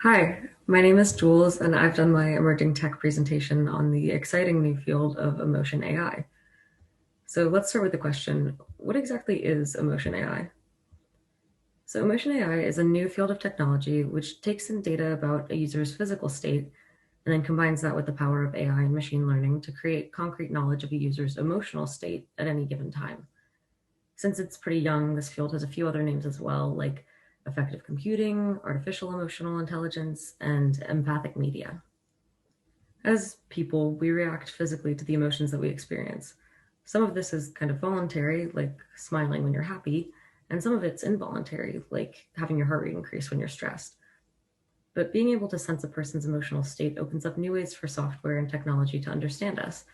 Hi, my name is Jules, and I've done my emerging tech presentation on the exciting new field of emotion AI. So let's start with the question, what exactly is emotion AI? So emotion AI is a new field of technology which takes in data about a user's physical state and then combines that with the power of AI and machine learning to create concrete knowledge of a user's emotional state at any given time. Since it's pretty young, this field has a few other names as well, like affective computing, artificial emotional intelligence, and empathic media. As people, we react physically to the emotions that we experience. Some of this is kind of voluntary, like smiling when you're happy, and some of it's involuntary, like having your heart rate increase when you're stressed. But being able to sense a person's emotional state opens up new ways for software and technology to understand us,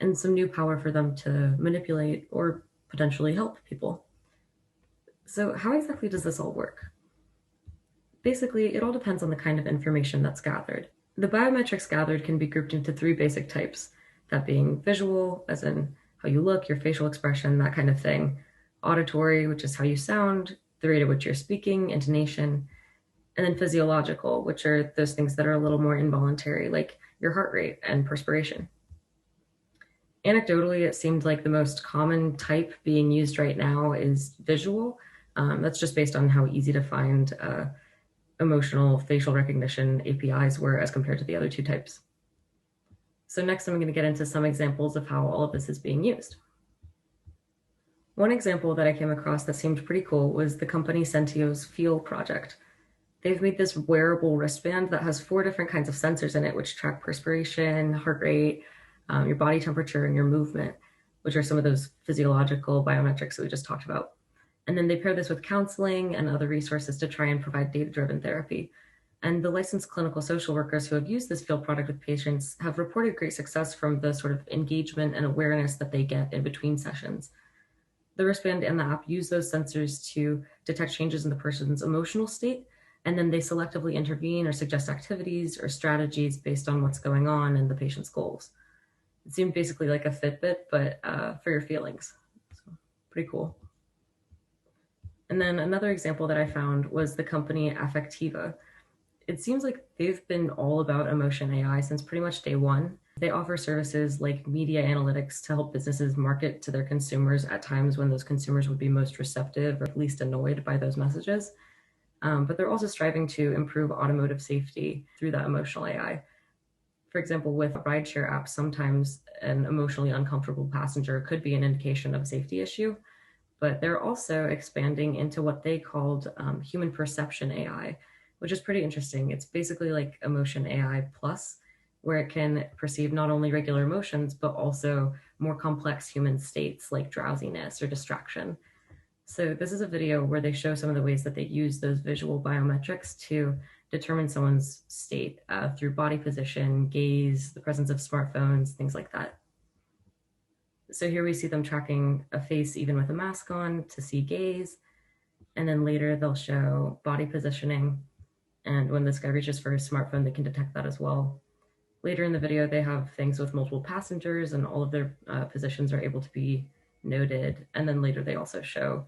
and some new power for them to manipulate or potentially help people. So, how exactly does this all work? Basically, it all depends on the kind of information that's gathered. The biometrics gathered can be grouped into three basic types, that being visual, as in how you look, your facial expression, that kind of thing, auditory, which is how you sound, the rate at which you're speaking, intonation, and then physiological, which are those things that are a little more involuntary, like your heart rate and perspiration. Anecdotally, it seemed like the most common type being used right now is visual. That's just based on how easy to find emotional facial recognition APIs were as compared to the other two types. So next I'm going to get into some examples of how all of this is being used. One example that I came across that seemed pretty cool was the company Sentio's Feel project. They've made this wearable wristband that has 4 different kinds of sensors in it, which track perspiration, heart rate, your body temperature, and your movement, which are some of those physiological biometrics that we just talked about. And then they pair this with counseling and other resources to try and provide data-driven therapy. And the licensed clinical social workers who have used this field product with patients have reported great success from the sort of engagement and awareness that they get in between sessions. The wristband and the app use those sensors to detect changes in the person's emotional state, and then they selectively intervene or suggest activities or strategies based on what's going on and the patient's goals. It seemed basically like a Fitbit, but for your feelings. So, pretty cool. And then another example that I found was the company Affectiva. It seems like they've been all about emotion AI since pretty much day one. They offer services like media analytics to help businesses market to their consumers at times when those consumers would be most receptive or least annoyed by those messages. But they're also striving to improve automotive safety through that emotional AI. For example, with rideshare apps, sometimes an emotionally uncomfortable passenger could be an indication of a safety issue, but they're also expanding into what they called human perception AI, which is pretty interesting. It's basically like emotion AI plus, where it can perceive not only regular emotions, but also more complex human states like drowsiness or distraction. So this is a video where they show some of the ways that they use those visual biometrics to determine someone's state through body position, gaze, the presence of smartphones, things like that. So here we see them tracking a face even with a mask on to see gaze. And then later they'll show body positioning. And when this guy reaches for his smartphone, they can detect that as well. Later in the video, they have things with multiple passengers and all of their positions are able to be noted. And then later they also show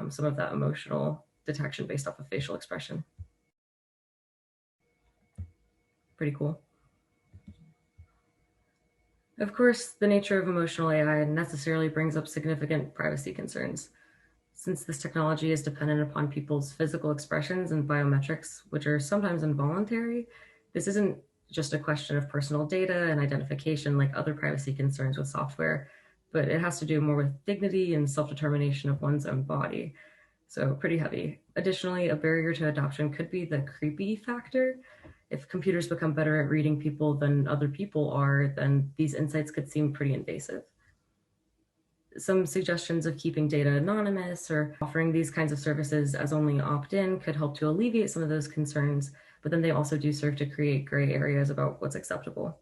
some of that emotional detection based off of facial expression. Pretty cool. Of course, the nature of emotional AI necessarily brings up significant privacy concerns. Since this technology is dependent upon people's physical expressions and biometrics, which are sometimes involuntary, this isn't just a question of personal data and identification like other privacy concerns with software, but it has to do more with dignity and self-determination of one's own body. So pretty heavy. Additionally, a barrier to adoption could be the creepy factor. If computers become better at reading people than other people are, then these insights could seem pretty invasive. Some suggestions of keeping data anonymous or offering these kinds of services as only opt-in could help to alleviate some of those concerns, but then they also do serve to create gray areas about what's acceptable.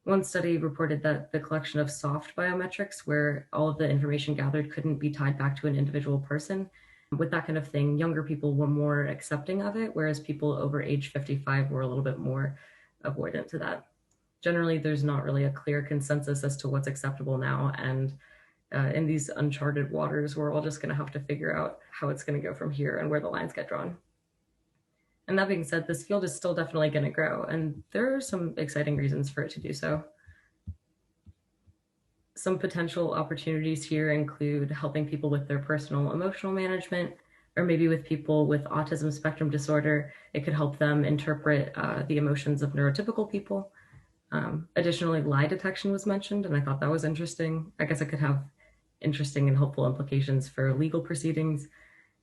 One study reported that the collection of soft biometrics, where all of the information gathered couldn't be tied back to an individual person, with that kind of thing, younger people were more accepting of it, whereas people over age 55 were a little bit more avoidant to that. Generally, there's not really a clear consensus as to what's acceptable now, and in these uncharted waters, we're all just going to have to figure out how it's going to go from here and where the lines get drawn. And that being said, this field is still definitely going to grow, and there are some exciting reasons for it to do so. Some potential opportunities here include helping people with their personal emotional management, or maybe with people with autism spectrum disorder, it could help them interpret the emotions of neurotypical people. Additionally, lie detection was mentioned, and I thought that was interesting. I guess it could have interesting and hopeful implications for legal proceedings.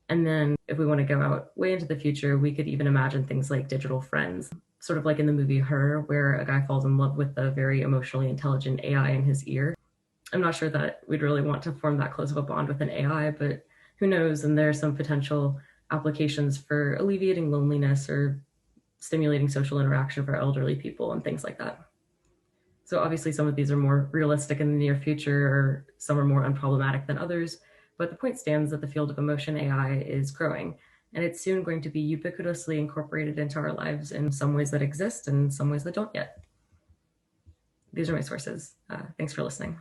And then, if we want to go out way into the future, we could even imagine things like digital friends, sort of like in the movie Her, where a guy falls in love with a very emotionally intelligent AI in his ear. I'm not sure that we'd really want to form that close of a bond with an AI, but who knows? And there are some potential applications for alleviating loneliness or stimulating social interaction for elderly people and things like that. So obviously some of these are more realistic in the near future, or some are more unproblematic than others, but the point stands that the field of emotion AI is growing, and it's soon going to be ubiquitously incorporated into our lives in some ways that exist and some ways that don't yet. These are my sources. Thanks for listening.